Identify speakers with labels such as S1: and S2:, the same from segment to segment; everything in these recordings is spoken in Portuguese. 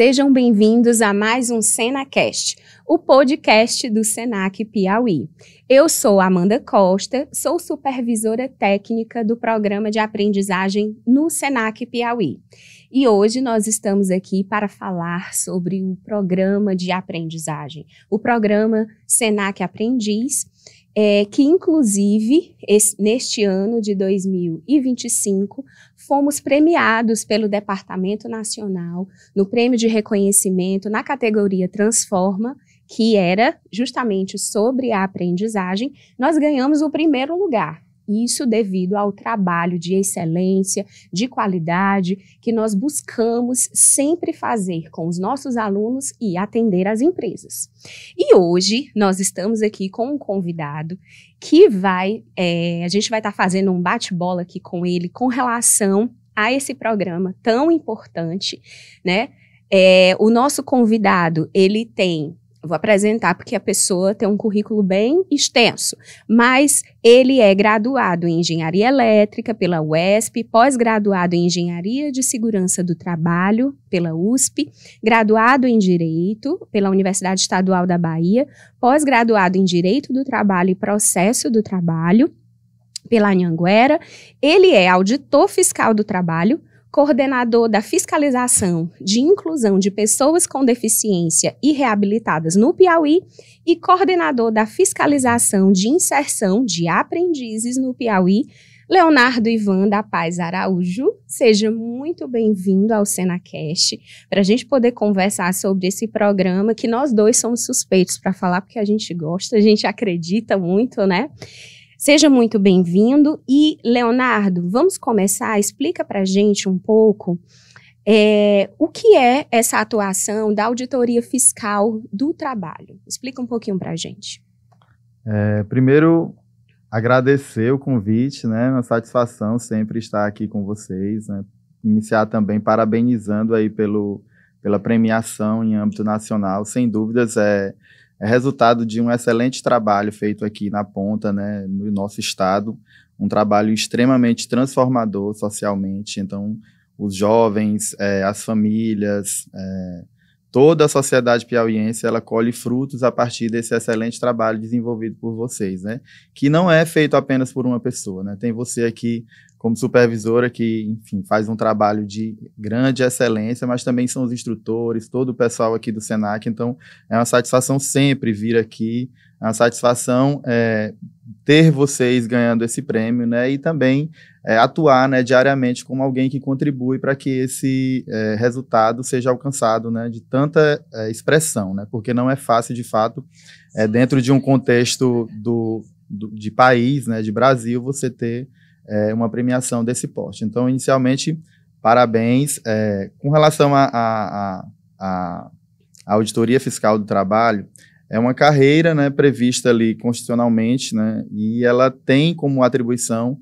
S1: Sejam bem-vindos a mais um SenaCast, o podcast do Senac Piauí. Eu sou Amanda Costa, sou supervisora técnica do Programa de Aprendizagem no Senac Piauí. E hoje nós estamos aqui para falar sobre o Programa de Aprendizagem, o Programa Senac Aprendiz, que inclusive neste ano de 2025 fomos premiados pelo Departamento Nacional no Prêmio de Reconhecimento na categoria Transforma, que era justamente sobre a aprendizagem. Nós ganhamos o primeiro lugar. Isso devido ao trabalho de excelência, de qualidade, que nós buscamos sempre fazer com os nossos alunos e atender as empresas. E hoje nós estamos aqui com um convidado que a gente vai estar fazendo um bate-bola aqui com ele com relação a esse programa tão importante, né? O nosso convidado, vou apresentar porque a pessoa tem um currículo bem extenso, mas ele é graduado em Engenharia Elétrica pela UESP, pós-graduado em Engenharia de Segurança do Trabalho pela USP, graduado em Direito pela Universidade Estadual da Bahia, pós-graduado em Direito do Trabalho e Processo do Trabalho pela Anhanguera. Ele é auditor fiscal do trabalho, coordenador da fiscalização de inclusão de pessoas com deficiência e reabilitadas no Piauí e coordenador da fiscalização de inserção de aprendizes no Piauí, Leonardo Ivan da Paz Araújo. Seja muito bem-vindo ao SenaCast, para a gente poder conversar sobre esse programa que nós dois somos suspeitos para falar, porque a gente gosta, a gente acredita muito, né? Seja muito bem-vindo. E, Leonardo, vamos começar. Explica para a gente um pouco o que é essa atuação da auditoria fiscal do trabalho. Explica um pouquinho para a gente.
S2: Primeiro, agradecer o convite, né? Uma satisfação sempre estar aqui com vocês, né? Iniciar também parabenizando aí pela premiação em âmbito nacional. Sem dúvidas, é resultado de um excelente trabalho feito aqui na ponta, né, no nosso estado, um trabalho extremamente transformador socialmente. Então, os jovens, as famílias, toda a sociedade piauiense, ela colhe frutos a partir desse excelente trabalho desenvolvido por vocês, né, que não é feito apenas por uma pessoa, né, tem você aqui como supervisora que, enfim, faz um trabalho de grande excelência, mas também são os instrutores, todo o pessoal aqui do Senac. Então é uma satisfação sempre vir aqui, é uma satisfação ter vocês ganhando esse prêmio, né, e também atuar, né, diariamente como alguém que contribui para que esse resultado seja alcançado, né, de tanta expressão, né, porque não é fácil, de fato, dentro de um contexto de país, né, de Brasil, você ter uma premiação desse porte. Então, inicialmente, parabéns. Com relação à auditoria fiscal do trabalho, é uma carreira, né, prevista ali constitucionalmente, né, e ela tem como atribuição,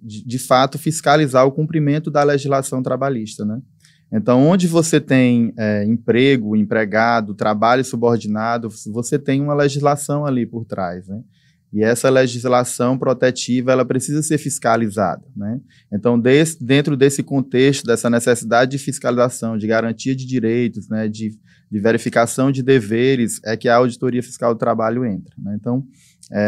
S2: de fato, fiscalizar o cumprimento da legislação trabalhista, né? Então, onde você tem emprego, empregado, trabalho subordinado, você tem uma legislação ali por trás, né? E essa legislação protetiva, ela precisa ser fiscalizada, né? Então, dentro desse contexto, dessa necessidade de fiscalização, de garantia de direitos, né, de verificação de deveres, é que a auditoria fiscal do trabalho entra, né? Então,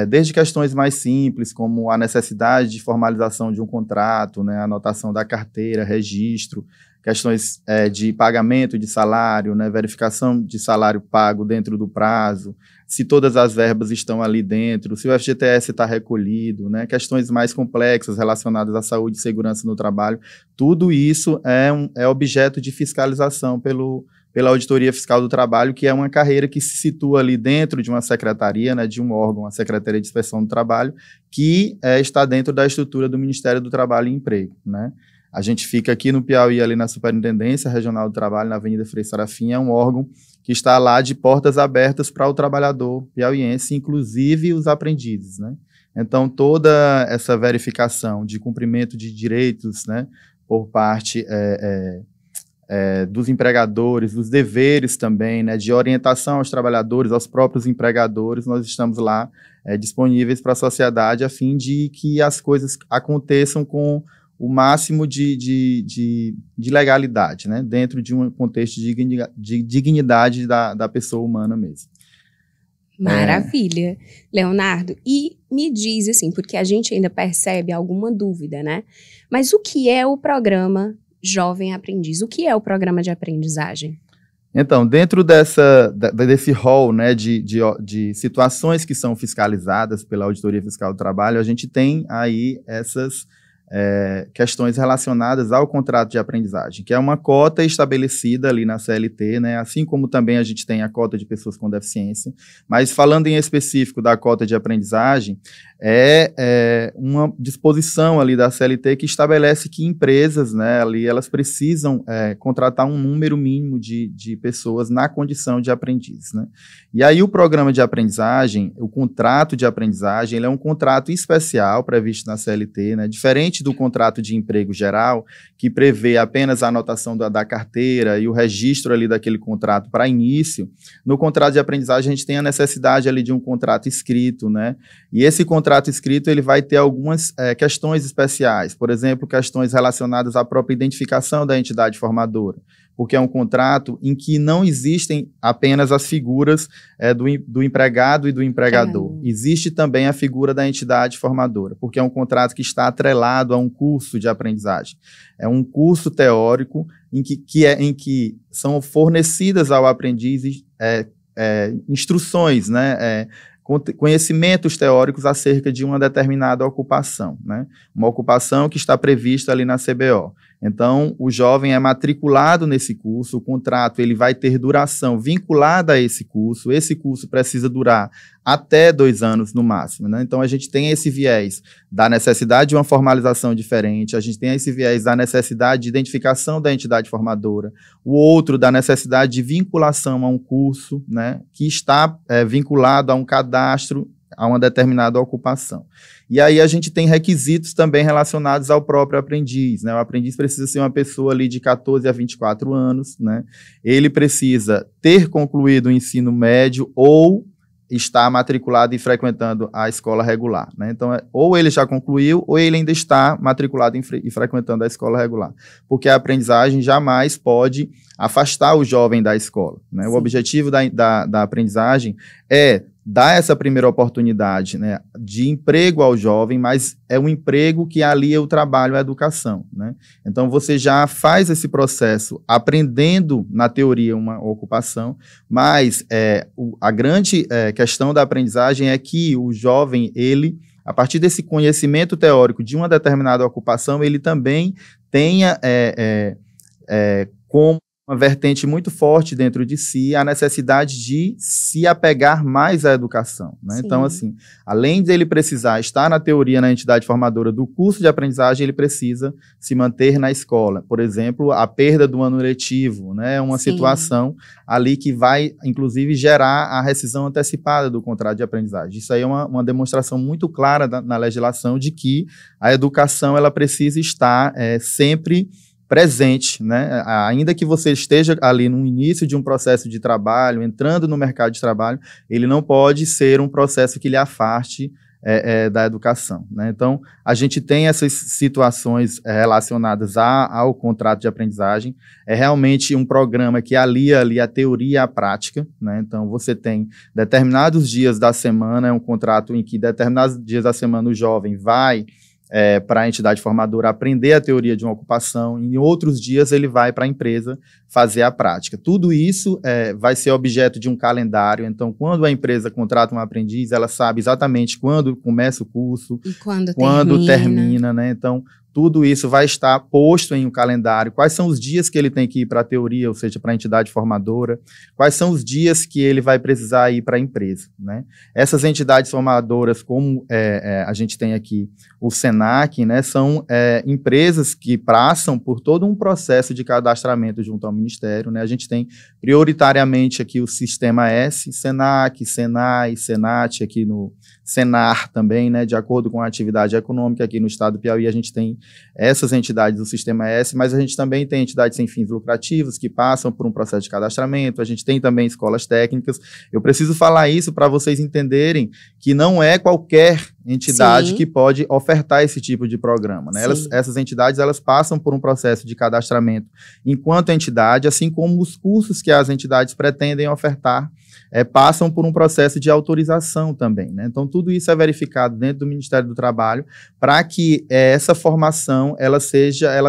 S2: desde questões mais simples, como a necessidade de formalização de um contrato, né, anotação da carteira, registro, questões de pagamento de salário, né, verificação de salário pago dentro do prazo, se todas as verbas estão ali dentro, se o FGTS está recolhido, né, questões mais complexas relacionadas à saúde e segurança no trabalho, tudo isso é objeto de fiscalização pela Auditoria Fiscal do Trabalho, que é uma carreira que se situa ali dentro de uma secretaria, né, de um órgão, a Secretaria de Inspeção do Trabalho, que está dentro da estrutura do Ministério do Trabalho e Emprego, né. A gente fica aqui no Piauí, ali na Superintendência Regional do Trabalho, na Avenida Frei Sarafim, é um órgão que está lá de portas abertas para o trabalhador piauiense, inclusive os aprendizes, né? Então, toda essa verificação de cumprimento de direitos, né, por parte dos empregadores, dos deveres também, né, de orientação aos trabalhadores, aos próprios empregadores, nós estamos lá disponíveis para a sociedade a fim de que as coisas aconteçam com o máximo de legalidade, né? Dentro de um contexto de dignidade da pessoa humana mesmo.
S1: Maravilha. Leonardo, e me diz assim, porque a gente ainda percebe alguma dúvida, né? Mas o que é o programa Jovem Aprendiz? O que é o programa de aprendizagem?
S2: Então, dentro desse rol, né, de situações que são fiscalizadas pela Auditoria Fiscal do Trabalho, a gente tem aí essas questões relacionadas ao contrato de aprendizagem, que é uma cota estabelecida ali na CLT, né, assim como também a gente tem a cota de pessoas com deficiência, mas falando em específico da cota de aprendizagem, uma disposição ali da CLT que estabelece que empresas, né, ali elas precisam contratar um número mínimo de pessoas na condição de aprendiz, né. E aí o programa de aprendizagem, o contrato de aprendizagem, ele é um contrato especial previsto na CLT, né, diferente do contrato de emprego geral, que prevê apenas a anotação da carteira e o registro ali daquele contrato para início. No contrato de aprendizagem a gente tem a necessidade ali de um contrato escrito, né, e esse contrato escrito ele vai ter algumas questões especiais, por exemplo, questões relacionadas à própria identificação da entidade formadora, porque é um contrato em que não existem apenas as figuras do empregado e do empregador. Existe também a figura da entidade formadora, porque é um contrato que está atrelado a um curso de aprendizagem. É um curso teórico em que são fornecidas ao aprendiz instruções, né, conhecimentos teóricos acerca de uma determinada ocupação, né? Uma ocupação que está prevista ali na CBO. Então, o jovem é matriculado nesse curso, o contrato ele vai ter duração vinculada a esse curso precisa durar até 2 anos no máximo, né? Então, a gente tem esse viés da necessidade de uma formalização diferente, a gente tem esse viés da necessidade de identificação da entidade formadora, o outro da necessidade de vinculação a um curso, né, que está vinculado a um cadastro, a uma determinada ocupação. E aí a gente tem requisitos também relacionados ao próprio aprendiz, né? O aprendiz precisa ser uma pessoa ali de 14 a 24 anos, né? Ele precisa ter concluído o ensino médio ou está matriculado e frequentando a escola regular, né? Então, ou ele já concluiu, ou ele ainda está matriculado e frequentando a escola regular, porque a aprendizagem jamais pode afastar o jovem da escola, né? O objetivo da aprendizagem é dar essa primeira oportunidade, né, de emprego ao jovem, mas é um emprego que alia o trabalho à educação, né? Então, você já faz esse processo aprendendo na teoria uma ocupação, mas a grande questão da aprendizagem é que o jovem, ele, a partir desse conhecimento teórico de uma determinada ocupação, ele também tenha como uma vertente muito forte dentro de si, a necessidade de se apegar mais à educação, né? Então, assim, além de ele precisar estar na teoria, na entidade formadora do curso de aprendizagem, ele precisa se manter na escola. Por exemplo, a perda do ano letivo, né? É uma situação ali que vai, inclusive, gerar a rescisão antecipada do contrato de aprendizagem. Isso aí é uma demonstração muito clara na legislação de que a educação, ela precisa estar sempre presente, né? Ainda que você esteja ali no início de um processo de trabalho, entrando no mercado de trabalho, ele não pode ser um processo que lhe afaste da educação, né? Então, a gente tem essas situações relacionadas ao contrato de aprendizagem. É realmente um programa que alia ali a teoria e a prática, né? Então, você tem determinados dias da semana, é um contrato em que determinados dias da semana o jovem vai para a entidade formadora aprender a teoria de uma ocupação, e em outros dias ele vai para a empresa fazer a prática. Tudo isso vai ser objeto de um calendário. Então, quando a empresa contrata um aprendiz, ela sabe exatamente quando começa o curso,
S1: e quando
S2: termina, né? Então, tudo isso vai estar posto em um calendário. Quais são os dias que ele tem que ir para a teoria, ou seja, para a entidade formadora? Quais são os dias que ele vai precisar ir para a empresa, né? Essas entidades formadoras, como a gente tem aqui o SENAC, né, são empresas que passam por todo um processo de cadastramento junto ao Ministério, né? A gente tem prioritariamente aqui o Sistema S, SENAC, SENAI, SENAT, aqui no SENAR também, né, de acordo com a atividade econômica. Aqui no estado do Piauí a gente tem essas entidades do Sistema S, mas a gente também tem entidades sem fins lucrativos que passam por um processo de cadastramento, a gente tem também escolas técnicas. Eu preciso falar isso para vocês entenderem que não é qualquer entidade
S1: Sim.
S2: que pode ofertar esse tipo de programa, né? Essas entidades, elas passam por um processo de cadastramento enquanto entidade, assim como os cursos que as entidades pretendem ofertar passam por um processo de autorização também, né? Então, tudo isso é verificado dentro do Ministério do Trabalho para que essa formação, ela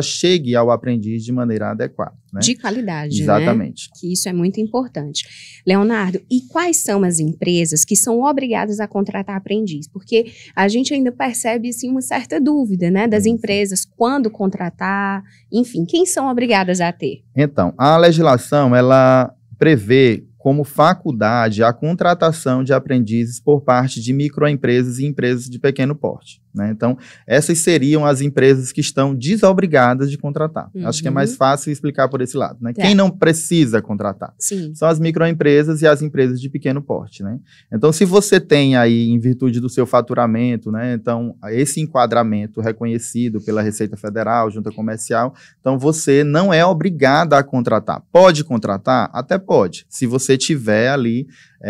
S2: chegue ao aprendiz de maneira adequada, né?
S1: De qualidade,
S2: exatamente.
S1: Né? Que isso é muito importante. Leonardo, e quais são as empresas que são obrigadas a contratar aprendiz? Porque a gente ainda percebe, assim, uma certa dúvida, né, das empresas, quando contratar, enfim, quem são obrigadas a ter?
S2: Então, a legislação, ela prevê como faculdade a contratação de aprendizes por parte de microempresas e empresas de pequeno porte, né? Então, essas seriam as empresas que estão desobrigadas de contratar. Acho que é mais fácil explicar por esse lado, né? Quem não precisa contratar?
S1: Sim.
S2: São as microempresas e as empresas de pequeno porte, né? Então, se você tem aí, em virtude do seu faturamento, né? Então, esse enquadramento reconhecido pela Receita Federal, Junta Comercial, então você não é obrigado a contratar. Pode contratar? Até pode. Se você tiver ali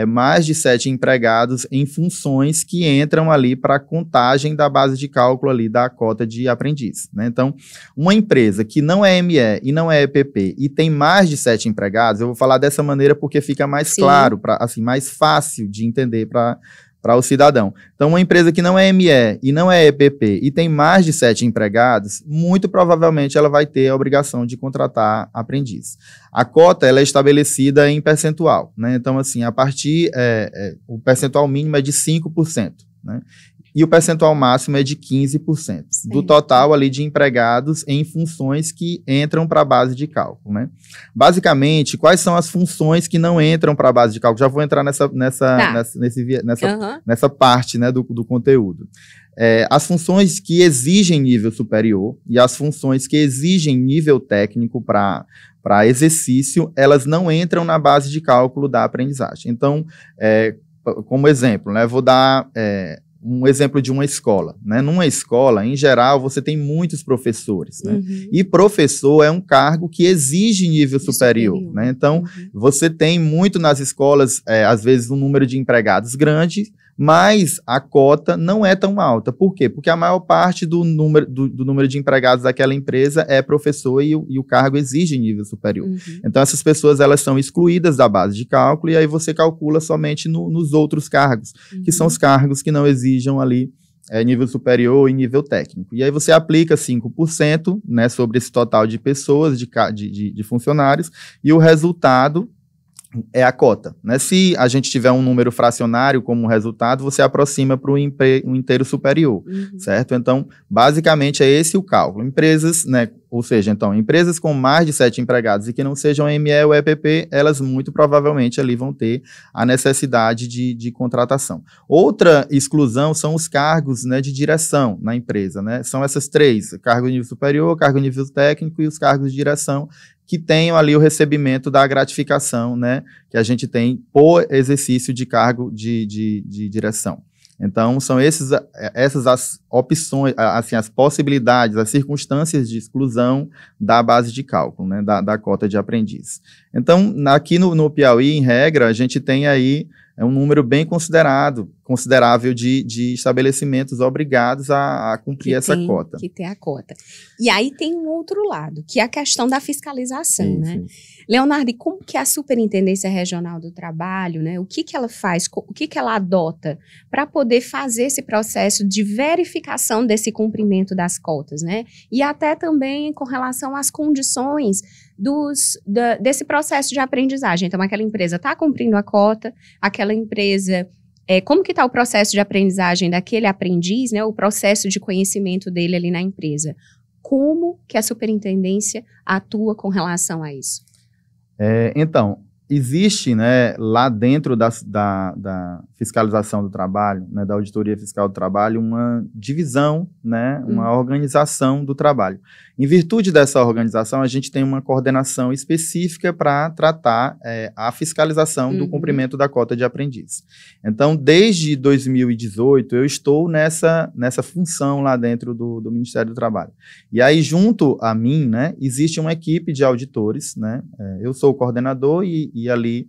S2: mais de 7 empregados em funções que entram ali para a contagem da base de cálculo ali da cota de aprendiz, né? Então, uma empresa que não é ME e não é EPP e tem mais de 7 empregados, eu vou falar dessa maneira porque fica mais claro, assim, mais fácil de entender para o cidadão. Então, uma empresa que não é ME e não é EPP e tem mais de 7 empregados, muito provavelmente ela vai ter a obrigação de contratar aprendiz. A cota, ela é estabelecida em percentual, né? Então, assim, a partir, o percentual mínimo é de 5%, né? E o percentual máximo é de 15% do total ali de empregados em funções que entram para a base de cálculo, né? Basicamente, quais são as funções que não entram para a base de cálculo? Já vou entrar nessa parte, né, do conteúdo. As funções que exigem nível superior e as funções que exigem nível técnico para exercício, elas não entram na base de cálculo da aprendizagem. Então, como exemplo, né, vou dar um exemplo de uma escola, né? Numa escola, em geral, você tem muitos professores, né? E professor é um cargo que exige nível superior, né? Então, você tem muito nas escolas, às vezes, um número de empregados grande, mas a cota não é tão alta. Por quê? Porque a maior parte do número de empregados daquela empresa é professor e o cargo exige nível superior. Então, essas pessoas, elas são excluídas da base de cálculo e aí você calcula somente nos outros cargos, que são os cargos que não exijam ali nível superior e nível técnico. E aí você aplica 5%, né, sobre esse total de pessoas, de funcionários, e o resultado é a cota, né? Se a gente tiver um número fracionário como resultado, você aproxima para o inteiro superior, certo? Então, basicamente, é esse o cálculo. Empresas, né? Ou seja, então, empresas com mais de 7 empregados e que não sejam ME ou EPP, elas muito provavelmente ali vão ter a necessidade de contratação. Outra exclusão são os cargos, né, de direção na empresa, né? São essas 3, cargo de nível superior, cargo de nível técnico e os cargos de direção, que tenham ali o recebimento da gratificação, né, que a gente tem por exercício de cargo de direção. Então, são essas as opções, assim, as possibilidades, as circunstâncias de exclusão da base de cálculo, né, da cota de aprendiz. Então, aqui no Piauí, em regra, a gente tem aí um número bem considerável de estabelecimentos obrigados a cumprir essa cota.
S1: Que tem a cota. E aí tem um outro lado, que é a questão da fiscalização, né? Leonardo, e como que a Superintendência Regional do Trabalho, né, o que ela faz, o que ela adota para poder fazer esse processo de verificação desse cumprimento das cotas, né? E até também com relação às condições desse processo de aprendizagem. Então, aquela empresa está cumprindo a cota, aquela empresa... como que está o processo de aprendizagem daquele aprendiz, né, o processo de conhecimento dele ali na empresa? Como que a superintendência atua com relação a isso?
S2: Então, existe, né, lá dentro da fiscalização do trabalho, né, da auditoria fiscal do trabalho, uma divisão, né, uma organização do trabalho. Em virtude dessa organização, a gente tem uma coordenação específica para tratar a fiscalização do cumprimento da cota de aprendiz. Então, desde 2018, eu estou nessa função lá dentro do Ministério do Trabalho. E aí, junto a mim, né, existe uma equipe de auditores, né, eu sou o coordenador e ali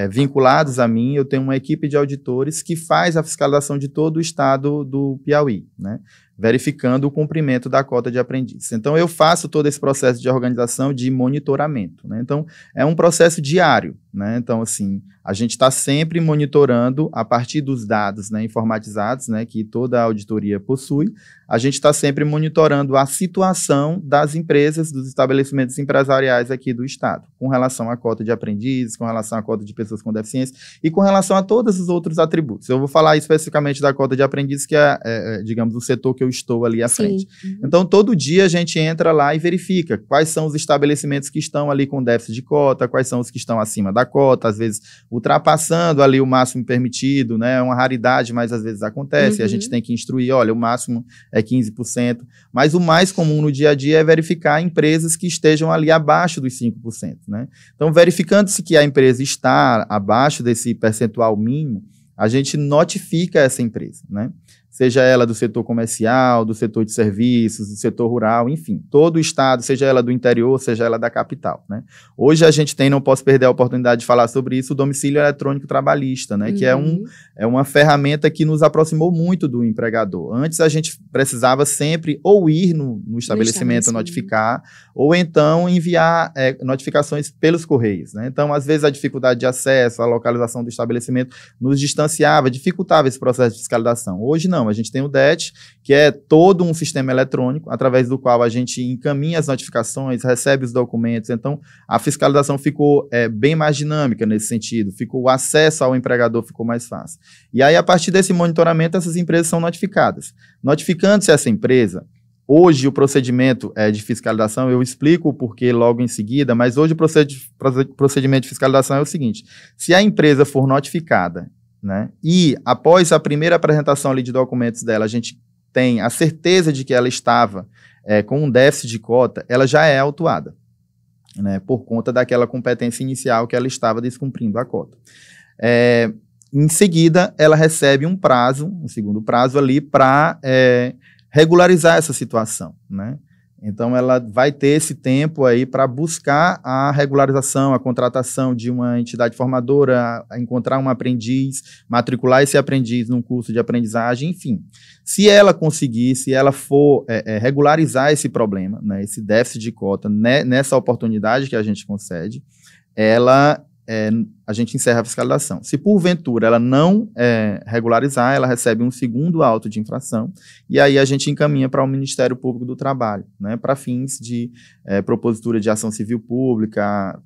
S2: vinculados a mim, eu tenho uma equipe de auditores que faz a fiscalização de todo o estado do Piauí, né? Verificando o cumprimento da cota de aprendiz. Então, eu faço todo esse processo de organização, de monitoramento, né? Então, é um processo diário, né? Então, assim, a gente está sempre monitorando a partir dos dados, né, informatizados, né, que toda a auditoria possui. A gente está sempre monitorando a situação das empresas, dos estabelecimentos empresariais aqui do estado, com relação à cota de aprendizes, com relação à cota de pessoas com deficiência e com relação a todos os outros atributos. Eu vou falar especificamente da cota de aprendizes, que digamos, o setor que eu estou ali à frente. Então, todo dia a gente entra lá e verifica quais são os estabelecimentos que estão ali com déficit de cota, quais são os que estão acima da cota, às vezes ultrapassando ali o máximo permitido, né? É uma raridade, mas às vezes acontece, e a gente tem que instruir, olha, o máximo é 15%, mas o mais comum no dia a dia é verificar empresas que estejam ali abaixo dos 5%, né? Então, verificando-se que a empresa está abaixo desse percentual mínimo, a gente notifica essa empresa, né? Seja ela do setor comercial, do setor de serviços, do setor rural, enfim, todo o estado, seja ela do interior, seja ela da capital, né? Hoje a gente tem, não posso perder a oportunidade de falar sobre isso, o domicílio eletrônico trabalhista, né? Que é uma ferramenta que nos aproximou muito do empregador. Antes a gente precisava sempre ou ir no estabelecimento notificar, ou então enviar notificações pelos correios, né? Então, às vezes a dificuldade de acesso, a localização do estabelecimento nos distanciava, dificultava esse processo de fiscalização. Hoje não. A gente tem o DET, que é todo um sistema eletrônico, através do qual a gente encaminha as notificações, recebe os documentos. Então, a fiscalização ficou bem mais dinâmica nesse sentido, o acesso ao empregador ficou mais fácil. E aí, a partir desse monitoramento, essas empresas são notificadas. Notificando-se essa empresa, hoje o procedimento de fiscalização, eu explico o porquê logo em seguida, mas hoje o procedimento de fiscalização é o seguinte: se a empresa for notificada, né, e após a primeira apresentação ali de documentos dela, a gente tem a certeza de que ela estava com um déficit de cota, ela já é autuada, né, por conta daquela competência inicial que ela estava descumprindo a cota. Em seguida, ela recebe um segundo prazo ali para regularizar essa situação, né? Então, ela vai ter esse tempo aí para buscar a regularização, a contratação de uma entidade formadora, a encontrar um aprendiz, matricular esse aprendiz num curso de aprendizagem, enfim. Se ela conseguir, se ela for regularizar esse problema, né, esse déficit de cota, né, nessa oportunidade que a gente concede, a gente encerra a fiscalização. Se porventura ela não regularizar, ela recebe um segundo auto de infração e aí a gente encaminha para o Ministério Público do Trabalho, né, para fins de propositura de ação civil pública,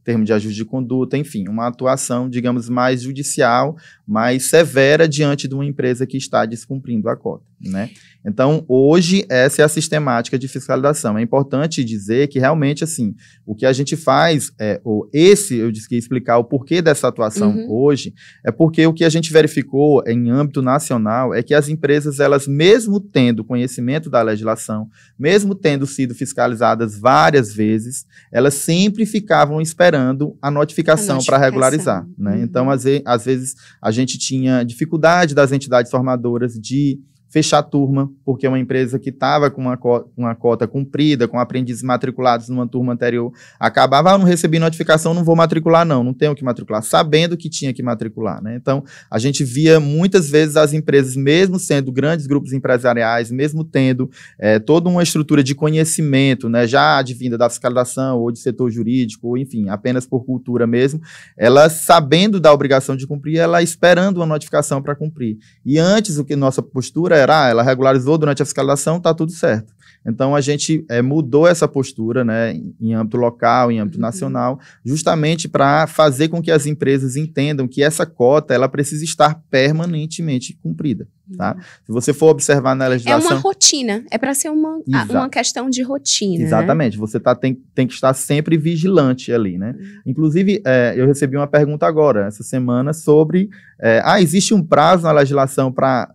S2: termo de ajuste de conduta, enfim, uma atuação, digamos, mais judicial, mais severa diante de uma empresa que está descumprindo a cota, né? Então, hoje, essa é a sistemática de fiscalização. É importante dizer que, realmente, assim, o que a gente faz, eu disse que ia explicar o porquê dessa atuação hoje, é porque o que a gente verificou em âmbito nacional é que as empresas, elas, mesmo tendo conhecimento da legislação, mesmo tendo sido fiscalizadas várias vezes, elas sempre ficavam esperando a notificação para regularizar, né? Então, às vezes, a gente tinha dificuldade das entidades formadoras de fechar a turma, porque uma empresa que estava com uma cota cumprida, com aprendizes matriculados numa turma anterior, acabava, não recebi notificação, não vou matricular não tenho que matricular, sabendo que tinha que matricular, né? Então, a gente via muitas vezes as empresas, mesmo sendo grandes grupos empresariais, mesmo tendo toda uma estrutura de conhecimento, né, já advinda da fiscalização ou de setor jurídico, ou enfim, apenas por cultura mesmo, ela sabendo da obrigação de cumprir, ela esperando uma notificação para cumprir. E antes, nossa postura era, ela regularizou durante a fiscalização, está tudo certo. Então, a gente mudou essa postura, né, em âmbito local, em âmbito nacional, justamente para fazer com que as empresas entendam que essa cota, ela precisa estar permanentemente cumprida, tá? Se você for observar na legislação...
S1: É uma rotina, é para ser uma questão de rotina,
S2: exatamente, né? Você tem que estar sempre vigilante ali, né? Inclusive, eu recebi uma pergunta agora, essa semana, sobre... existe um prazo na legislação para...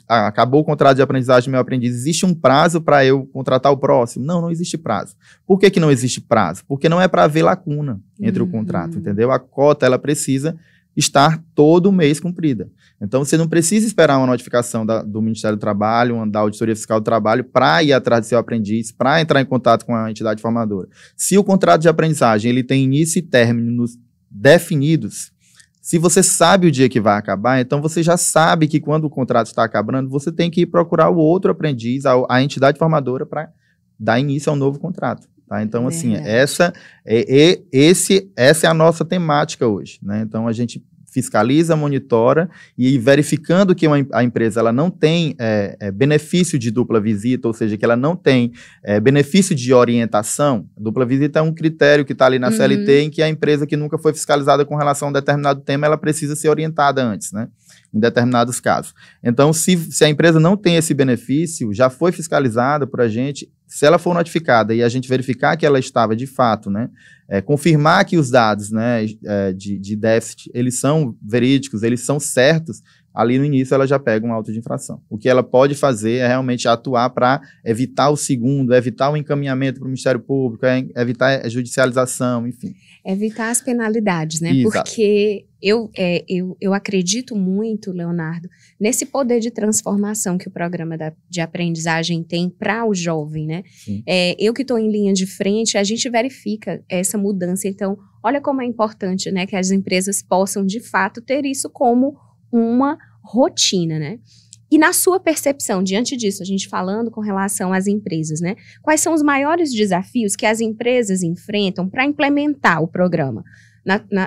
S2: acabou o contrato de aprendizagem do meu aprendiz, existe um prazo para eu contratar o próximo? Não existe prazo. Por que não existe prazo? Porque não é para haver lacuna entre o contrato, entendeu? A cota, ela precisa estar todo mês cumprida. Então, você não precisa esperar uma notificação do Ministério do Trabalho, da Auditoria Fiscal do Trabalho, para ir atrás do seu aprendiz, para entrar em contato com a entidade formadora. Se o contrato de aprendizagem ele tem início e término definidos, se você sabe o dia que vai acabar, então você já sabe que quando o contrato está acabando, você tem que ir procurar o outro aprendiz, a entidade formadora, para dar início ao novo contrato. Tá? Então, assim, essa é a nossa temática hoje, né? Então, a gente fiscaliza, monitora e verificando que a empresa ela não tem benefício de dupla visita, ou seja, que ela não tem benefício de orientação. Dupla visita é um critério que está ali na CLT, em que a empresa que nunca foi fiscalizada com relação a um determinado tema, ela precisa ser orientada antes, né? Em determinados casos. Então, se a empresa não tem esse benefício, já foi fiscalizada por a gente, se ela for notificada e a gente verificar que ela estava de fato, né, confirmar que os dados, né, de déficit, eles são verídicos, eles são certos, ali no início ela já pega um auto de infração. O que ela pode fazer é realmente atuar para evitar o segundo, evitar o encaminhamento para o Ministério Público, evitar a judicialização, enfim.
S1: Evitar as penalidades, né?
S2: Exato.
S1: Porque eu acredito muito, Leonardo, nesse poder de transformação que o programa de aprendizagem tem para o jovem, né? Eu que estou em linha de frente, a gente verifica essa mudança. Então, olha como é importante, né, que as empresas possam, de fato, ter isso como uma rotina, né? E na sua percepção, diante disso, a gente falando com relação às empresas, né? Quais são os maiores desafios que as empresas enfrentam para implementar o programa?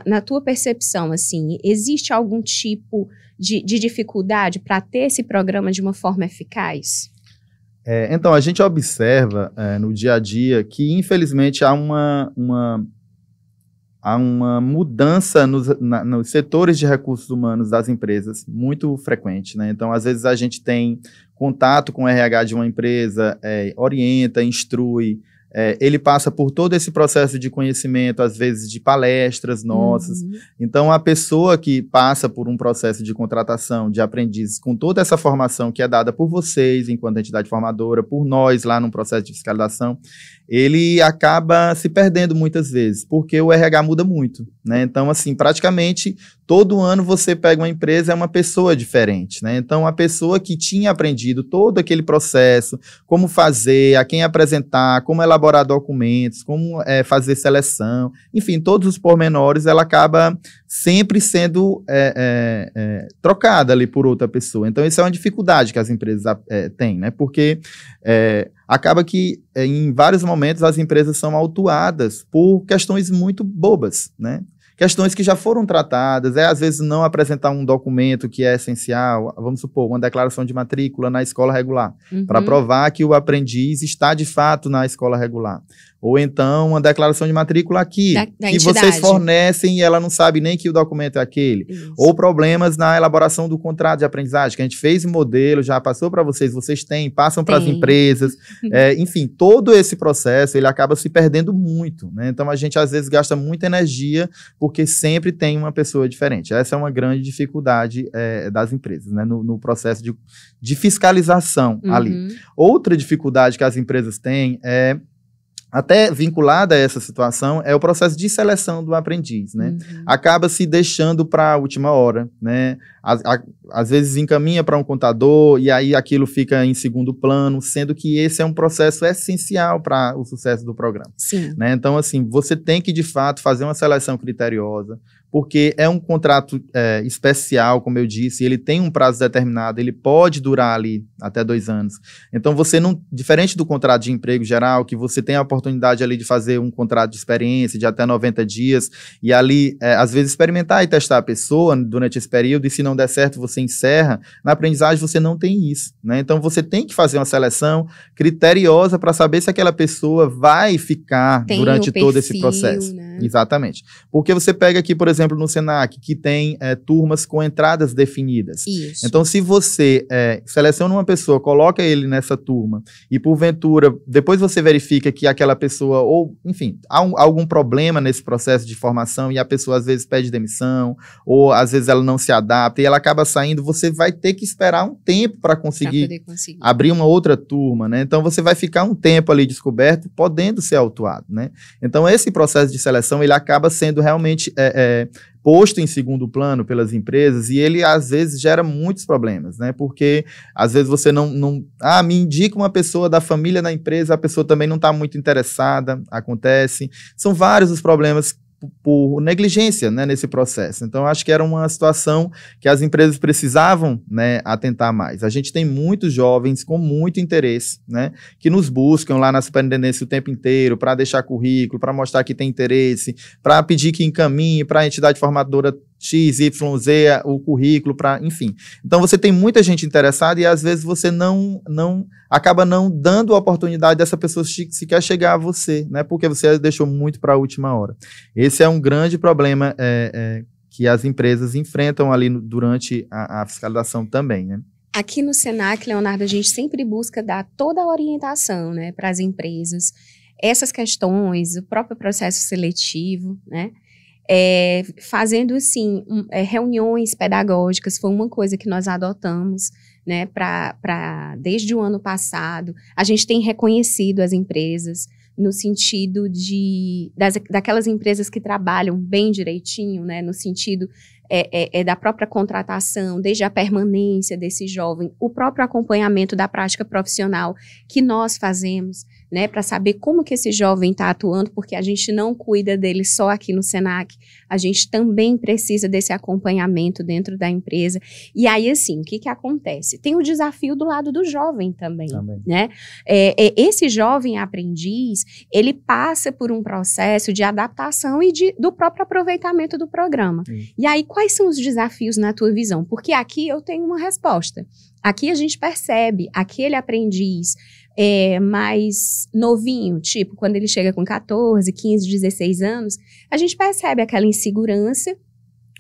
S1: Na tua percepção, assim, existe algum tipo de dificuldade para ter esse programa de uma forma eficaz?
S2: Então, a gente observa no dia a dia que, infelizmente, há uma mudança nos setores de recursos humanos das empresas muito frequente, né? Então, às vezes, a gente tem contato com o RH de uma empresa, orienta, instrui, ele passa por todo esse processo de conhecimento, às vezes de palestras nossas. Então, a pessoa que passa por um processo de contratação de aprendizes com toda essa formação que é dada por vocês, enquanto entidade formadora, por nós lá no processo de fiscalização, ele acaba se perdendo muitas vezes, porque o RH muda muito, né? Então, assim, praticamente todo ano você pega uma empresa, é uma pessoa diferente, né? Então, a pessoa que tinha aprendido todo aquele processo, como fazer, a quem apresentar, como elaborar documentos, como fazer seleção, enfim, todos os pormenores, ela acaba sempre sendo trocada ali por outra pessoa. Então, isso é uma dificuldade que as empresas têm, né? Porque acaba que, em vários momentos, as empresas são autuadas por questões muito bobas, né? Questões que já foram tratadas, às vezes não apresentar um documento que é essencial, vamos supor, uma declaração de matrícula na escola regular, para provar que o aprendiz está de fato na escola regular. Ou então uma declaração de matrícula aqui, que vocês fornecem e ela não sabe nem que o documento é aquele. Isso. Ou problemas na elaboração do contrato de aprendizagem, que a gente fez um modelo, já passou para vocês passam para as empresas. Enfim, todo esse processo, ele acaba se perdendo muito, né? Então, a gente às vezes gasta muita energia, porque sempre tem uma pessoa diferente. Essa é uma grande dificuldade das empresas, né? No processo de fiscalização ali. Outra dificuldade que as empresas têm até vinculada a essa situação, é o processo de seleção do aprendiz, né? Acaba se deixando para a última hora, né? Às vezes encaminha para um contador e aí aquilo fica em segundo plano, sendo que esse é um processo essencial para o sucesso do programa.
S1: Sim.
S2: Né? Então, assim, você tem que, de fato, fazer uma seleção criteriosa, porque é um contrato especial, como eu disse, ele tem um prazo determinado, ele pode durar ali até 2 anos. Então, você não, diferente do contrato de emprego geral, que você tem a oportunidade ali de fazer um contrato de experiência de até 90 dias, e ali, às vezes, experimentar e testar a pessoa durante esse período, e se não der certo, você encerra. Na aprendizagem, você não tem isso, né? Então, você tem que fazer uma seleção criteriosa para saber se aquela pessoa vai ficar durante todo esse processo. Né? Exatamente. Porque você pega aqui, por exemplo, no Senac, que tem turmas com entradas definidas.
S1: Isso.
S2: Então, se você seleciona uma pessoa, coloca ele nessa turma, e porventura, depois você verifica que aquela pessoa, ou, enfim, há algum problema nesse processo de formação, e a pessoa às vezes pede demissão, ou às vezes ela não se adapta, e ela acaba saindo, você vai ter que esperar um tempo para conseguir abrir uma outra turma, né? Então, você vai ficar um tempo ali descoberto, podendo ser autuado, né? Então, esse processo de seleção, ele acaba sendo realmente posto em segundo plano pelas empresas, e ele às vezes gera muitos problemas, né? Porque às vezes você me indica uma pessoa da família na empresa, a pessoa também não está muito interessada, acontece. São vários os problemas por negligência, né, nesse processo. Então, acho que era uma situação que as empresas precisavam, né, atentar mais. A gente tem muitos jovens com muito interesse, né, que nos buscam lá na superintendência o tempo inteiro para deixar currículo, para mostrar que tem interesse, para pedir que encaminhe para a entidade formadora X, Y, Z, o currículo, enfim. Então, você tem muita gente interessada e, às vezes, você acaba não dando a oportunidade dessa pessoa sequer chegar a você, né? Porque você deixou muito para a última hora. Esse é um grande problema que as empresas enfrentam ali durante a fiscalização também, né?
S1: Aqui no Senac, Leonardo, a gente sempre busca dar toda a orientação, né, para as empresas. Essas questões, o próprio processo seletivo, né? Fazendo, assim, reuniões pedagógicas, foi uma coisa que nós adotamos, né, desde o ano passado. A gente tem reconhecido as empresas no sentido daquelas empresas que trabalham bem direitinho, né, no sentido da própria contratação, desde a permanência desse jovem, o próprio acompanhamento da prática profissional que nós fazemos, né, para saber como que esse jovem está atuando, porque a gente não cuida dele só aqui no Senac, a gente também precisa desse acompanhamento dentro da empresa. E aí, assim, o que acontece? Tem o desafio do lado do jovem também. Né? Esse jovem aprendiz, ele passa por um processo de adaptação e do próprio aproveitamento do programa. E aí, quais são os desafios na tua visão? Porque aqui eu tenho uma resposta. Aqui a gente percebe aquele aprendiz mais novinho, tipo, quando ele chega com 14, 15, 16 anos, a gente percebe aquela insegurança,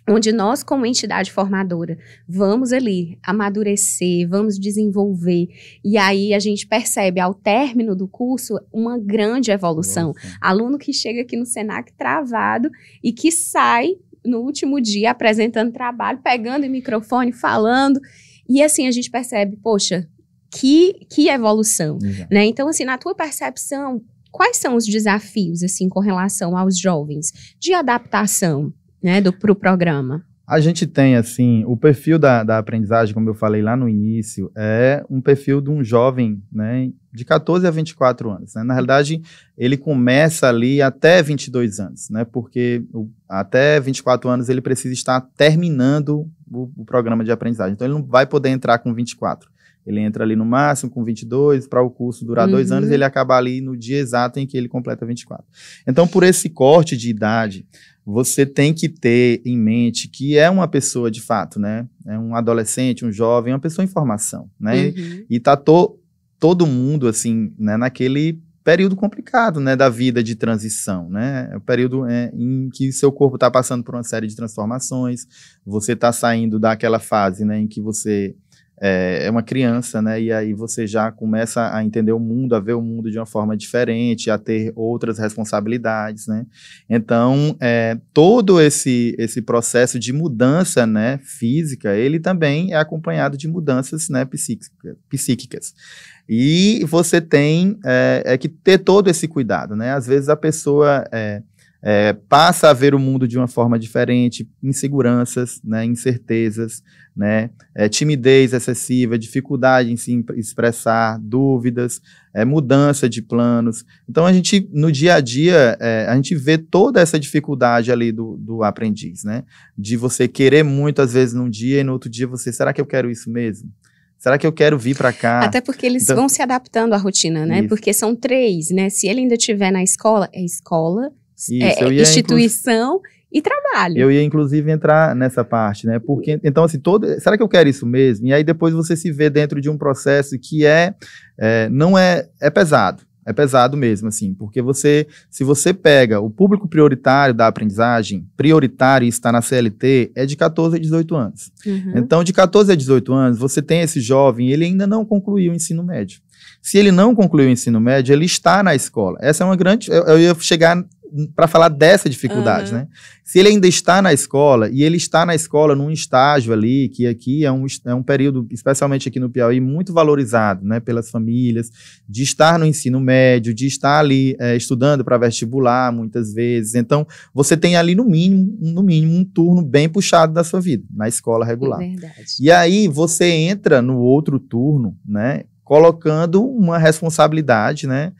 S1: onde nós, como entidade formadora, vamos ali amadurecer, vamos desenvolver, e aí a gente percebe, ao término do curso, uma grande evolução. Aluno que chega aqui no Senac travado e que sai no último dia apresentando trabalho, pegando o microfone, falando, e assim a gente percebe, poxa, que evolução, né? Então, assim, na tua percepção, quais são os desafios, assim, com relação aos jovens de adaptação, né, pro programa?
S2: A gente tem, assim, o perfil da aprendizagem, como eu falei lá no início, é um perfil de um jovem, né, de 14 a 24 anos, né? Na realidade, ele começa ali até 22 anos, né? Porque até 24 anos ele precisa estar terminando o programa de aprendizagem. Então, ele não vai poder entrar com 24. Ele entra ali no máximo com 22, para o curso durar 2 anos, ele acaba ali no dia exato em que ele completa 24. Então, por esse corte de idade, você tem que ter em mente que é uma pessoa de fato, né? É um adolescente, um jovem, uma pessoa em formação, né? E tá todo mundo, assim, né, naquele período complicado, né, da vida de transição, né? É o período em que seu corpo está passando por uma série de transformações, você está saindo daquela fase, né, em que você é uma criança, né, e aí você já começa a entender o mundo, a ver o mundo de uma forma diferente, a ter outras responsabilidades, né. Então, todo esse processo de mudança, né, física, ele também é acompanhado de mudanças, né, psíquicas. E você tem que ter todo esse cuidado, né, às vezes a pessoa passa a ver o mundo de uma forma diferente, inseguranças, né, incertezas, né, timidez excessiva, dificuldade em se expressar, dúvidas, mudança de planos. Então, a gente, no dia a dia, a gente vê toda essa dificuldade ali do aprendiz, né, de você querer muito, às vezes, num dia e no outro dia será que eu quero isso mesmo? Será que eu quero vir para cá?
S1: Até porque eles vão se adaptando à rotina, né, porque são 3, né, se ele ainda estiver na escola, é escola, instituição e trabalho.
S2: Eu ia, inclusive, entrar nessa parte, né? Porque, então, assim, será que eu quero isso mesmo? E aí depois você se vê dentro de um processo que não é pesado. É pesado mesmo, assim, porque se você pega o público prioritário da aprendizagem, prioritário e está na CLT, é de 14 a 18 anos. Então, de 14 a 18 anos, você tem esse jovem, ele ainda não concluiu o ensino médio. Se ele não concluiu o ensino médio, ele está na escola. Essa é uma grande... Eu ia chegar para falar dessa dificuldade, né? Se ele ainda está na escola, e ele está na escola num estágio ali, que aqui é um período, especialmente aqui no Piauí, muito valorizado, né, pelas famílias, de estar no ensino médio, de estar ali estudando para vestibular, muitas vezes. Então, você tem ali, no mínimo, um turno bem puxado da sua vida, na escola regular.
S1: É verdade.
S2: E aí, você entra no outro turno, né, colocando uma responsabilidade, né,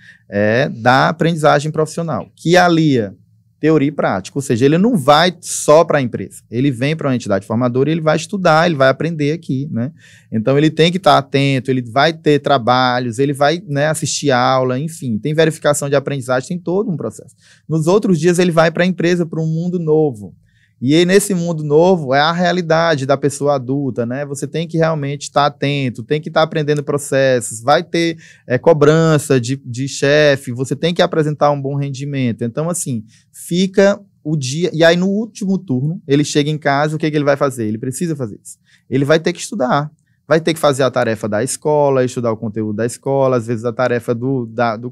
S2: da aprendizagem profissional, que alia teoria e prática, ou seja, ele não vai só para a empresa, ele vem para uma entidade formadora e ele vai estudar, ele vai aprender aqui, né? Então ele tem que estar atento, ele vai ter trabalhos, ele vai, né, assistir aula, enfim, tem verificação de aprendizagem, tem todo um processo. Nos outros dias ele vai para a empresa, para um mundo novo. E aí, nesse mundo novo, é a realidade da pessoa adulta, né? Você tem que realmente estar atento, tem que estar aprendendo processos, vai ter cobrança de chefe, você tem que apresentar um bom rendimento. Então, assim, fica o dia... E aí, no último turno, ele chega em casa, o que ele vai fazer? Ele precisa fazer isso. Ele vai ter que estudar. Vai ter que fazer a tarefa da escola, estudar o conteúdo da escola, às vezes a tarefa do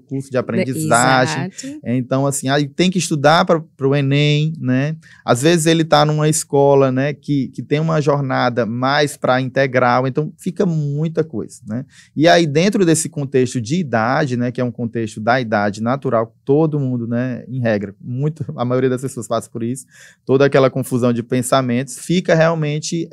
S2: curso de aprendizagem.
S1: Exato.
S2: Então, assim, aí tem que estudar para o Enem, né? Às vezes ele está numa escola, né, que tem uma jornada mais para integral, então fica muita coisa, né? E aí, dentro desse contexto de idade, né, que é um contexto da idade natural, todo mundo, né, em regra, a maioria das pessoas passa por isso, toda aquela confusão de pensamentos, fica realmente...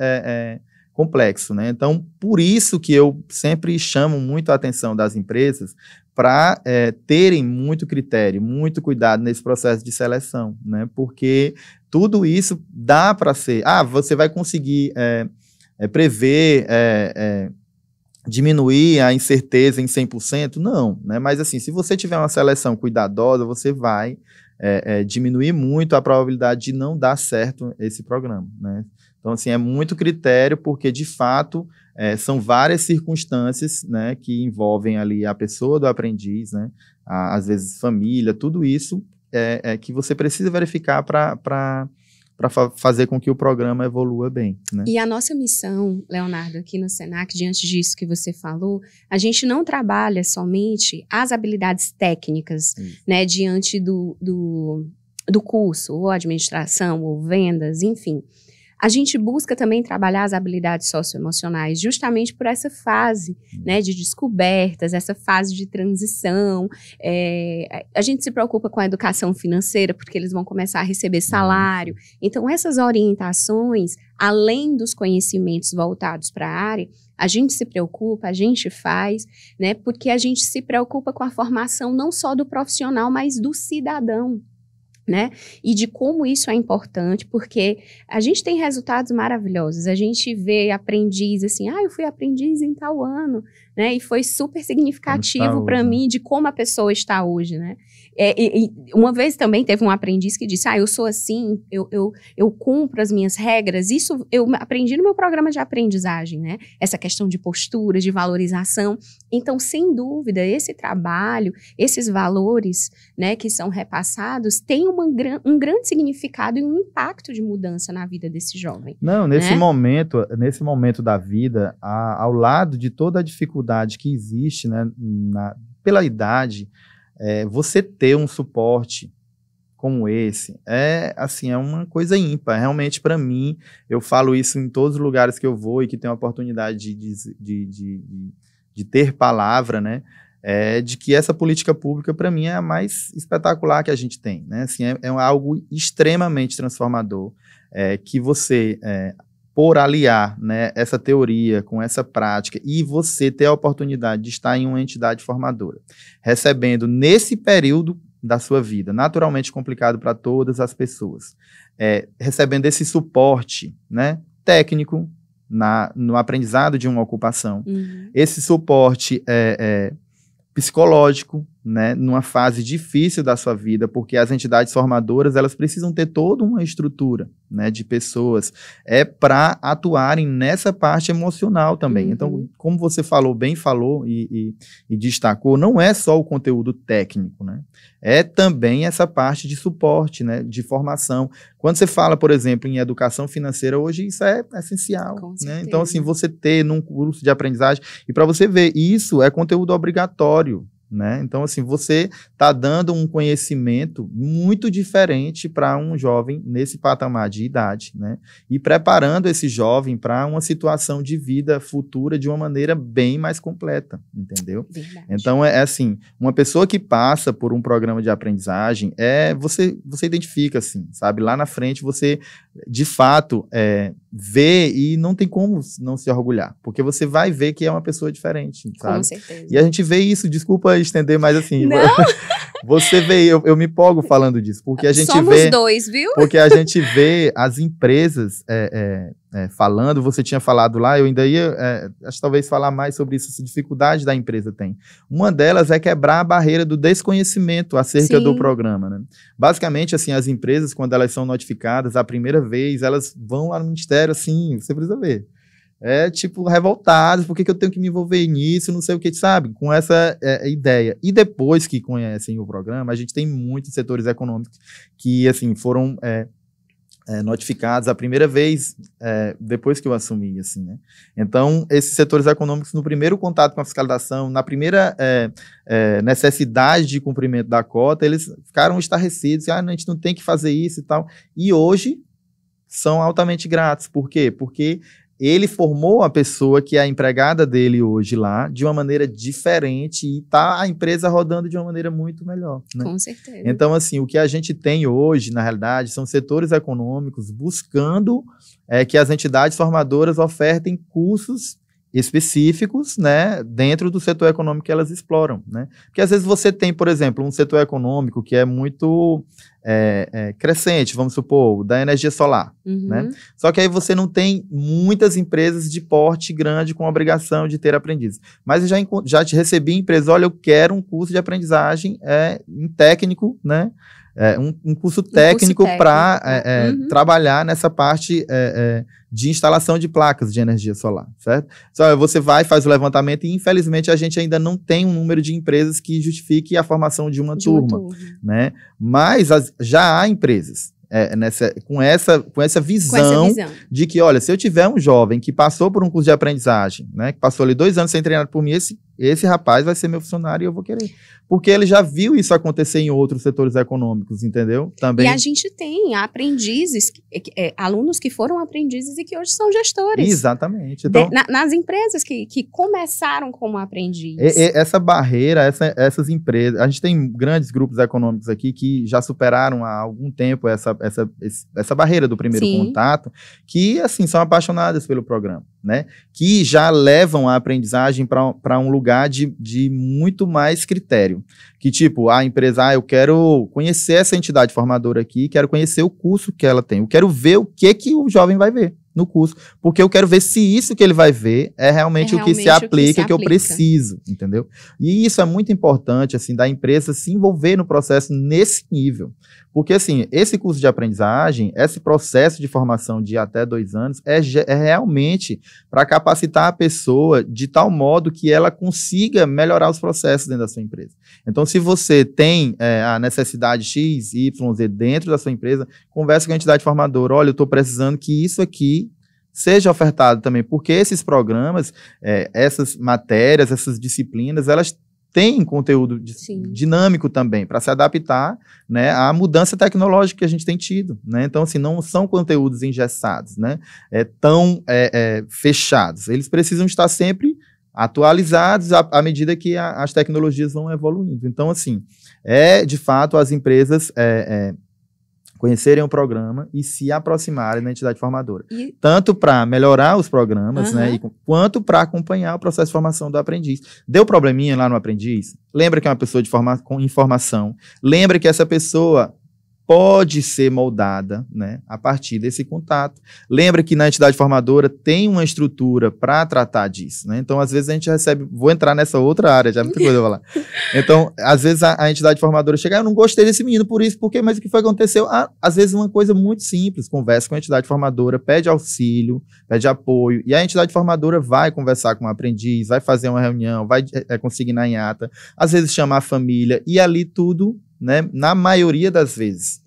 S2: complexo, né? Então, por isso que eu sempre chamo muito a atenção das empresas para terem muito critério, muito cuidado nesse processo de seleção, né? Porque tudo isso dá para ser... você vai conseguir prever... diminuir a incerteza em 100%? Não, né? Mas assim, se você tiver uma seleção cuidadosa, você vai diminuir muito a probabilidade de não dar certo esse programa, né? Então, assim, é muito critério, porque, de fato, são várias circunstâncias, né, que envolvem ali a pessoa do aprendiz, né, às vezes família, tudo isso que você precisa verificar para fazer com que o programa evolua bem, né?
S1: E a nossa missão, Leonardo, aqui no Senac, diante disso que você falou, a gente não trabalha somente as habilidades técnicas, né, diante do curso, ou administração, ou vendas, enfim. A gente busca também trabalhar as habilidades socioemocionais justamente por essa fase, né, de descobertas, essa fase de transição. A gente se preocupa com a educação financeira, porque eles vão começar a receber salário. Então, essas orientações, além dos conhecimentos voltados para a área, a gente se preocupa, a gente faz, né, porque a gente se preocupa com a formação não só do profissional, mas do cidadão, né? E de como isso é importante, porque a gente tem resultados maravilhosos. A gente vê aprendiz assim, eu fui aprendiz em tal ano, né? E foi super significativo para mim de como a pessoa está hoje, né? E uma vez também teve um aprendiz que disse, eu sou assim, eu cumpro as minhas regras. Isso eu aprendi no meu programa de aprendizagem, né? Essa questão de postura, de valorização. Então, sem dúvida, esse trabalho, esses valores, né, que são repassados, tem um grande significado e um impacto de mudança na vida desse jovem.
S2: Não, nesse momento da vida, ao lado de toda a dificuldade que existe, né, pela idade, você ter um suporte como esse é uma coisa ímpar. Realmente, para mim, eu falo isso em todos os lugares que eu vou e que tenho a oportunidade de ter palavra, né? De que essa política pública, para mim, é a mais espetacular que a gente tem, né? Assim, é algo extremamente transformador, que você, por aliar, né, essa teoria com essa prática e você ter a oportunidade de estar em uma entidade formadora, recebendo nesse período da sua vida, naturalmente complicado para todas as pessoas, recebendo esse suporte, né, técnico no aprendizado de uma ocupação, esse suporte psicológico, né, numa fase difícil da sua vida, porque as entidades formadoras, elas precisam ter toda uma estrutura, né, de pessoas, para atuarem nessa parte emocional também. Então, como você falou e destacou, não é só o conteúdo técnico, né, é também essa parte de suporte, né, de formação. Quando você fala, por exemplo, em educação financeira, hoje isso é essencial, né? Então, assim, você ter num curso de aprendizagem, e para você ver, isso é conteúdo obrigatório, né? Então, assim, você está dando um conhecimento muito diferente para um jovem nesse patamar de idade, né? E preparando esse jovem para uma situação de vida futura de uma maneira bem mais completa, entendeu?
S1: Verdade.
S2: Então, assim, uma pessoa que passa por um programa de aprendizagem, você identifica, assim, sabe? Lá na frente, você, de fato, vê e não tem como não se orgulhar, porque você vai ver que é uma pessoa diferente, sabe?
S1: Com certeza.
S2: E a gente vê isso, desculpa estender, mas assim,
S1: Não.
S2: você vê, eu me empolgo falando disso, porque a gente
S1: Somos
S2: vê...
S1: dois, viu?
S2: Porque a gente vê as empresas falando, você tinha falado lá, eu ainda ia, acho que talvez falar mais sobre isso, essa dificuldade da empresa tem. Uma delas é quebrar a barreira do desconhecimento acerca do programa, né? Basicamente, assim, as empresas, quando elas são notificadas a primeira vez, elas vão lá no ministério, assim, você precisa ver. Tipo, revoltados, por que eu tenho que me envolver nisso, não sei o que, sabe? Com essa ideia. E depois que conhecem o programa, a gente tem muitos setores econômicos que, assim, foram notificados a primeira vez depois que eu assumi, assim, né? Então, esses setores econômicos, no primeiro contato com a fiscalização, na primeira necessidade de cumprimento da cota, eles ficaram estarrecidos, a gente não tem que fazer isso e tal. E hoje são altamente gratos. Por quê? Porque ele formou a pessoa que é a empregada dele hoje lá de uma maneira diferente e tá a empresa rodando de uma maneira muito melhor, né?
S1: Com certeza.
S2: Então, assim, o que a gente tem hoje, na realidade, são setores econômicos buscando que as entidades formadoras ofertem cursos específicos, né, dentro do setor econômico que elas exploram, né? Porque às vezes você tem, por exemplo, um setor econômico que é muito crescente, vamos supor, da energia solar, né? Só que aí você não tem muitas empresas de porte grande com obrigação de ter aprendizes. Mas eu já te recebi empresa, olha, eu quero um curso de aprendizagem em técnico, né? Um curso técnico para trabalhar nessa parte de instalação de placas de energia solar, certo? Só você vai, faz o levantamento e, infelizmente, a gente ainda não tem um número de empresas que justifique a formação de uma turma, né? Mas já há empresas com essa visão de que, olha, se eu tiver um jovem que passou por um curso de aprendizagem, né, que passou ali 2 anos sem treinar por mim, esse rapaz vai ser meu funcionário e eu vou querer. Porque ele já viu isso acontecer em outros setores econômicos, entendeu? Também.
S1: E a gente tem aprendizes, alunos que foram aprendizes e que hoje são gestores.
S2: Exatamente. Então,
S1: nas empresas que começaram como aprendiz.
S2: Essa barreira, essas empresas, a gente tem grandes grupos econômicos aqui que já superaram há algum tempo essa barreira do primeiro contato, que, assim, são apaixonadas pelo programa, né? Que já levam a aprendizagem para um lugar de muito mais critério. Que, tipo, a empresa, eu quero conhecer essa entidade formadora aqui, quero conhecer o curso que ela tem, eu quero ver o que o jovem vai ver no curso, porque eu quero ver se isso que ele vai ver é realmente o que se aplica, que eu preciso, entendeu? E isso é muito importante, assim, da empresa se envolver no processo nesse nível, porque, assim, esse curso de aprendizagem, esse processo de formação de até 2 anos, é realmente para capacitar a pessoa de tal modo que ela consiga melhorar os processos dentro da sua empresa. Então, se você tem a necessidade X, Y, Z dentro da sua empresa, converse com a entidade formadora, olha, eu estou precisando que isso aqui seja ofertado também, porque esses programas, essas matérias, essas disciplinas, elas têm conteúdo dinâmico também, para se adaptar, né, à mudança tecnológica que a gente tem tido, né? Então, assim, não são conteúdos engessados, né, tão fechados. Eles precisam estar sempre atualizados à medida que as tecnologias vão evoluindo. Então, assim, de fato, as empresas conhecerem o programa e se aproximarem da entidade formadora. Tanto para melhorar os programas, né, quanto para acompanhar o processo de formação do aprendiz. Deu probleminha lá no aprendiz? Lembra que é uma pessoa com informação. Lembra que essa pessoa pode ser moldada, né, a partir desse contato. Lembra que na entidade formadora tem uma estrutura para tratar disso, né? Então, às vezes a gente recebe, vou entrar nessa outra área, já muita coisa pra falar. Então, às vezes a entidade formadora chega, eu não gostei desse menino por isso, porque, mas o que foi que aconteceu? Às vezes uma coisa muito simples, conversa com a entidade formadora, pede auxílio, pede apoio, e a entidade formadora vai conversar com o aprendiz, vai fazer uma reunião, vai consignar em ata, às vezes chamar a família, e ali tudo, né, na maioria das vezes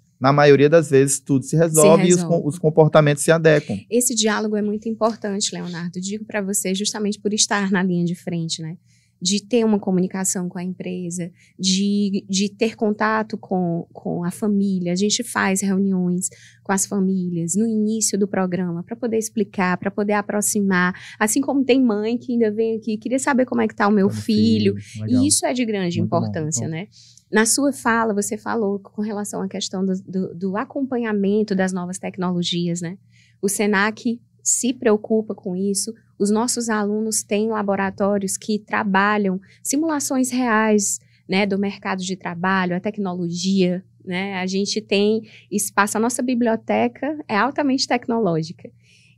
S2: tudo se resolve. E os comportamentos se adequam.
S1: Esse diálogo é muito importante, Leonardo. Digo para você justamente por estar na linha de frente, né? De ter uma comunicação com a empresa, de ter contato com a família. A gente faz reuniões com as famílias no início do programa para poder explicar, para poder aproximar. Assim como tem mãe que ainda vem aqui, queria saber como é que está o meu filho. E isso é de grande importância, né? Na sua fala, você falou com relação à questão do acompanhamento das novas tecnologias, né? O Senac se preocupa com isso. Os nossos alunos têm laboratórios que trabalham simulações reais, né, do mercado de trabalho, a tecnologia, né? A gente tem espaço, a nossa biblioteca é altamente tecnológica.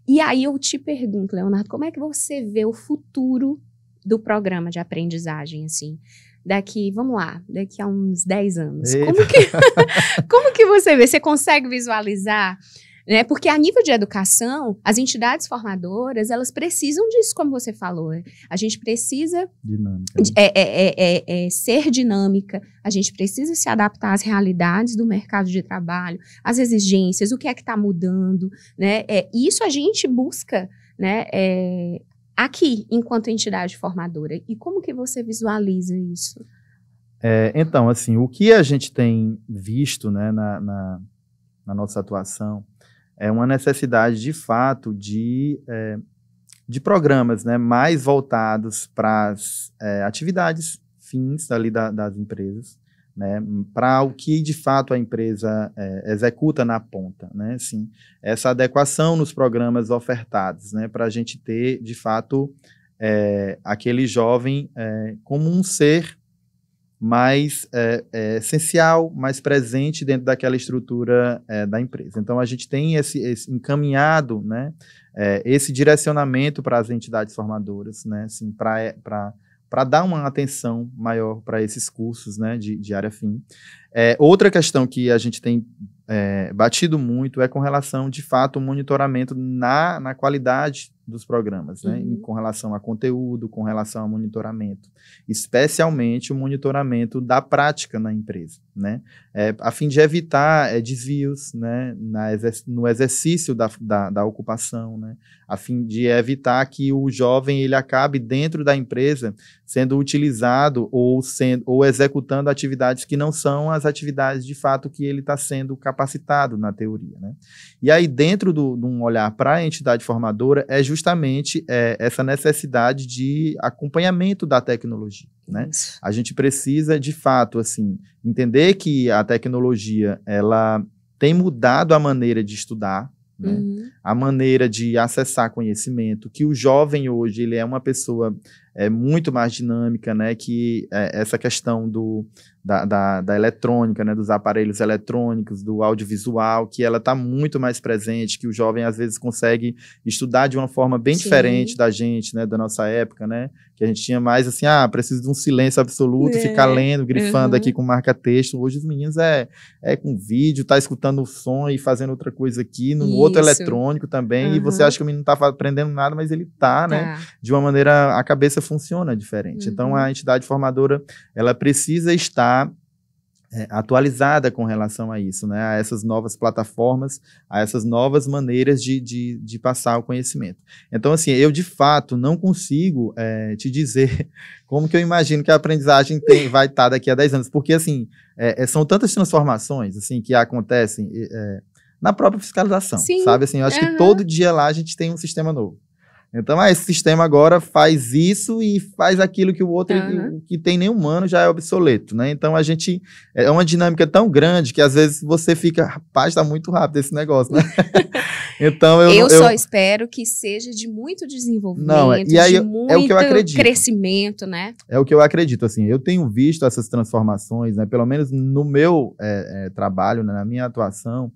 S1: E aí eu te pergunto, Leonardo, como é que você vê o futuro do programa de aprendizagem, assim? Daqui a uns 10 anos. Como que você vê? Você consegue visualizar? Né? Porque a nível de educação, as entidades formadoras, elas precisam disso, como você falou. A gente precisa ser dinâmica, a gente precisa se adaptar às realidades do mercado de trabalho, às exigências, o que é que está mudando. Né? Isso a gente busca, né, aqui, enquanto entidade formadora. E como que você visualiza isso?
S2: Então, assim, o que a gente tem visto, né, na nossa atuação é uma necessidade, de fato, de programas, né, mais voltados para as atividades fins ali das empresas, né, para o que, de fato, a empresa executa na ponta, né, assim, essa adequação nos programas ofertados, né, para a gente ter, de fato, aquele jovem como um ser mais essencial, mais presente dentro daquela estrutura da empresa. Então, a gente tem esse encaminhado, né, esse direcionamento para as entidades formadoras, né, assim, para dar uma atenção maior para esses cursos, né, de área fim. Outra questão que a gente tem batido muito é com relação, de fato, ao monitoramento na qualidade dos programas, né? Com relação a conteúdo, com relação a monitoramento, especialmente o monitoramento da prática na empresa, né? A fim de evitar desvios, né, no exercício da ocupação, né? A fim de evitar que o jovem ele acabe dentro da empresa sendo utilizado ou executando atividades que não são as atividades de fato que ele está sendo capacitado na teoria, né? E aí, dentro de um olhar para a entidade formadora, é justamente essa necessidade de acompanhamento da tecnologia, né? A gente precisa, de fato, assim, entender que a tecnologia ela tem mudado a maneira de estudar, né? A maneira de acessar conhecimento, que o jovem hoje ele é uma pessoa muito mais dinâmica, né? Que essa questão da eletrônica, né? Dos aparelhos eletrônicos, do audiovisual, que ela está muito mais presente, que o jovem às vezes consegue estudar de uma forma bem diferente da gente, né? Da nossa época, né? Que a gente tinha mais assim, preciso de um silêncio absoluto, ficar lendo, grifando aqui com marca-texto. Hoje os meninos com vídeo, tá escutando o som e fazendo outra coisa aqui, num outro eletrônico também, e você acha que o menino não tá aprendendo nada, mas ele tá, né? De uma maneira, a cabeça funciona diferente. Então, a entidade formadora, ela precisa estar atualizada com relação a isso, né? A essas novas plataformas, a essas novas maneiras de passar o conhecimento. Então, assim, eu de fato não consigo te dizer como que eu imagino que a aprendizagem vai estar daqui a 10 anos, porque, assim, são tantas transformações, assim, que acontecem na própria fiscalização, sabe? Assim, eu acho que todo dia lá a gente tem um sistema novo. Então, esse sistema agora faz isso e faz aquilo que o outro que tem nem humano já é obsoleto, né? Então, a gente... É uma dinâmica tão grande que, às vezes, você fica... Rapaz, tá muito rápido esse negócio, né? Então, eu
S1: só espero que seja de muito desenvolvimento, de muito
S2: o que eu acredito.
S1: Crescimento, né?
S2: É o que eu acredito, assim. Eu tenho visto essas transformações, né? Pelo menos no meu trabalho, né? Na minha atuação,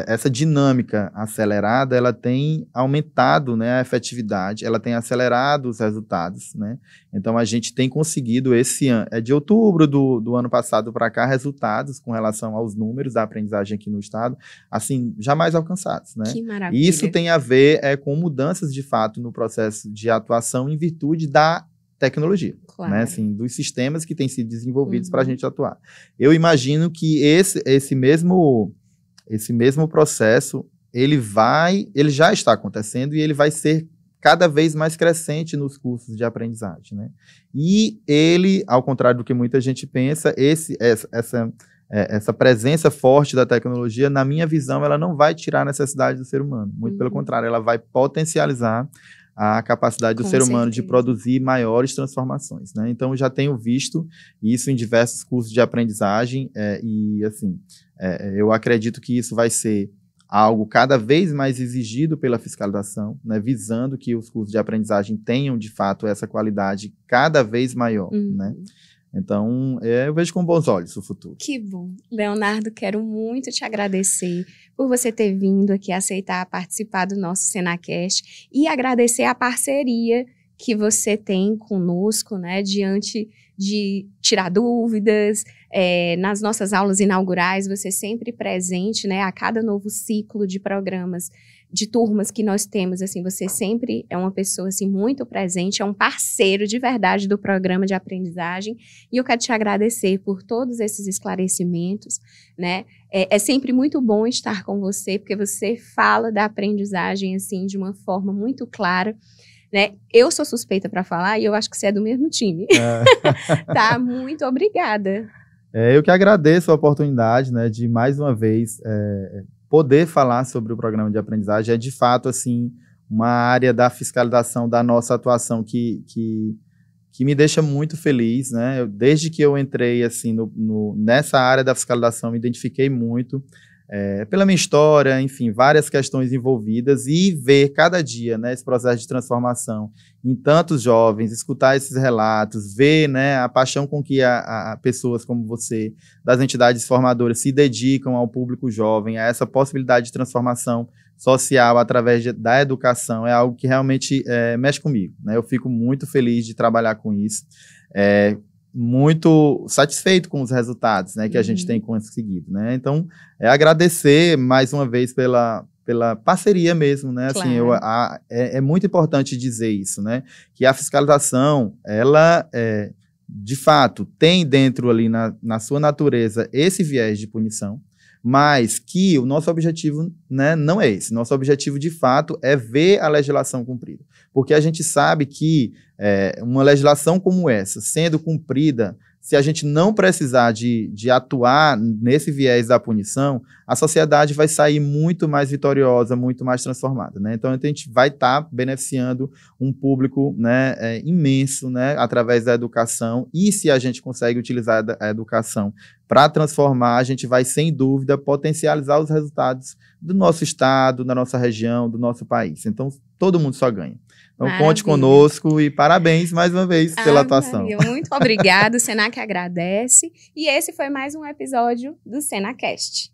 S2: essa dinâmica acelerada, ela tem aumentado, né, a efetividade, ela tem acelerado os resultados, né? Então, a gente tem conseguido esse ano, de outubro do ano passado para cá, resultados com relação aos números da aprendizagem aqui no estado, assim, jamais alcançados, né?
S1: Que maravilha.
S2: E isso tem a ver com mudanças, de fato, no processo de atuação em virtude da tecnologia, né? Assim, dos sistemas que têm sido desenvolvidos para a gente atuar. Eu imagino que esse mesmo processo, ele já está acontecendo e ele vai ser cada vez mais crescente nos cursos de aprendizagem, né? E ele, ao contrário do que muita gente pensa, essa presença forte da tecnologia, na minha visão, ela não vai tirar a necessidade do ser humano. Muito pelo contrário, ela vai potencializar a capacidade do ser humano de produzir maiores transformações, né? Então, eu já tenho visto isso em diversos cursos de aprendizagem e, assim, eu acredito que isso vai ser algo cada vez mais exigido pela fiscalização, né, visando que os cursos de aprendizagem tenham, de fato, essa qualidade cada vez maior, né? Então, eu vejo com bons olhos o futuro.
S1: Que bom. Leonardo, quero muito te agradecer por você ter vindo aqui aceitar participar do nosso SenaCast e agradecer a parceria que você tem conosco, né, diante de tirar dúvidas, nas nossas aulas inaugurais, você sempre presente, né, a cada novo ciclo de programas, de turmas que nós temos, assim, você sempre é uma pessoa, assim, muito presente, é um parceiro de verdade do programa de aprendizagem, e eu quero te agradecer por todos esses esclarecimentos, né, é sempre muito bom estar com você, porque você fala da aprendizagem, assim, de uma forma muito clara, né? Eu sou suspeita para falar e eu acho que você é do mesmo time. Tá? Muito obrigada.
S2: Eu que agradeço a oportunidade, né, de mais uma vez poder falar sobre o programa de aprendizagem. É de fato assim, uma área da fiscalização da nossa atuação que me deixa muito feliz, né? Desde que eu entrei assim, nessa área da fiscalização, me identifiquei muito pela minha história, enfim, várias questões envolvidas, e ver cada dia, né, esse processo de transformação em tantos jovens, escutar esses relatos, ver, né, a paixão com que a pessoas como você, das entidades formadoras, se dedicam ao público jovem, a essa possibilidade de transformação social através da educação, é algo que realmente mexe comigo, né? Eu fico muito feliz de trabalhar com isso, muito satisfeito com os resultados, né, que a gente tem conseguido, né? Então, agradecer mais uma vez pela parceria mesmo, né? Claro. Assim, é muito importante dizer isso, né? Que a fiscalização, ela, de fato, tem dentro ali na sua natureza esse viés de punição, mas que o nosso objetivo, né, não é esse. Nosso objetivo, de fato, é ver a legislação cumprida. Porque a gente sabe que uma legislação como essa, sendo cumprida, se a gente não precisar de atuar nesse viés da punição, a sociedade vai sair muito mais vitoriosa, muito mais transformada, né? Então, a gente vai estar beneficiando um público, né, imenso, né, através da educação, e se a gente consegue utilizar a educação para transformar, a gente vai, sem dúvida, potencializar os resultados do nosso estado, da nossa região, do nosso país. Então, todo mundo só ganha. Então, maravilha. Conte conosco e parabéns mais uma vez pela atuação.
S1: Maria, muito obrigada, o Senac agradece. E esse foi mais um episódio do SenaCast.